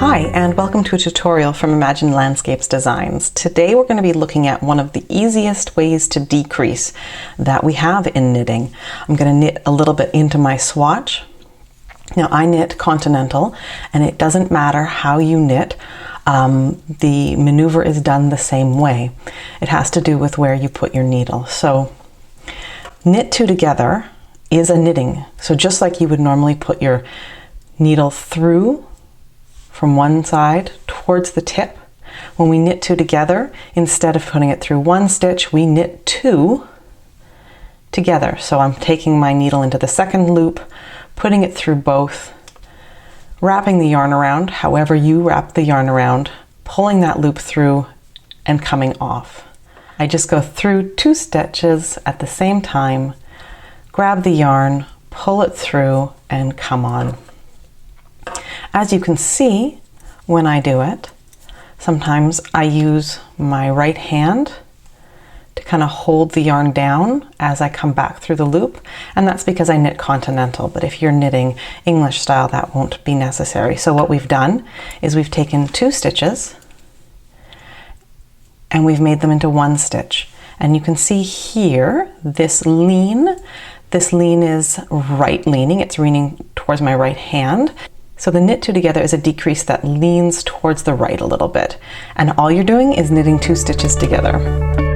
Hi, and welcome to a tutorial from Imagine Landscapes Designs. Today we're going to be looking at one of the easiest ways to decrease that we have in knitting. I'm going to knit a little bit into my swatch. Now I knit continental, and it doesn't matter how you knit, the maneuver is done the same way. It has to do with where you put your needle. So knit two together is a knitting. So just like you would normally put your needle through from one side towards the tip, when we knit two together, instead of putting it through one stitch, we knit two together. So I'm taking my needle into the second loop, putting it through both, wrapping the yarn around however you wrap the yarn around, pulling that loop through and coming off. I just go through two stitches at the same time, grab the yarn, pull it through and come on. As you can see, when I do it, sometimes I use my right hand to kind of hold the yarn down as I come back through the loop, and that's because I knit continental, but if you're knitting English style, that won't be necessary. So what we've done is we've taken two stitches and we've made them into one stitch. And you can see here, this lean is right leaning, it's leaning towards my right hand. So the knit two together is a decrease that leans towards the right a little bit. And all you're doing is knitting two stitches together.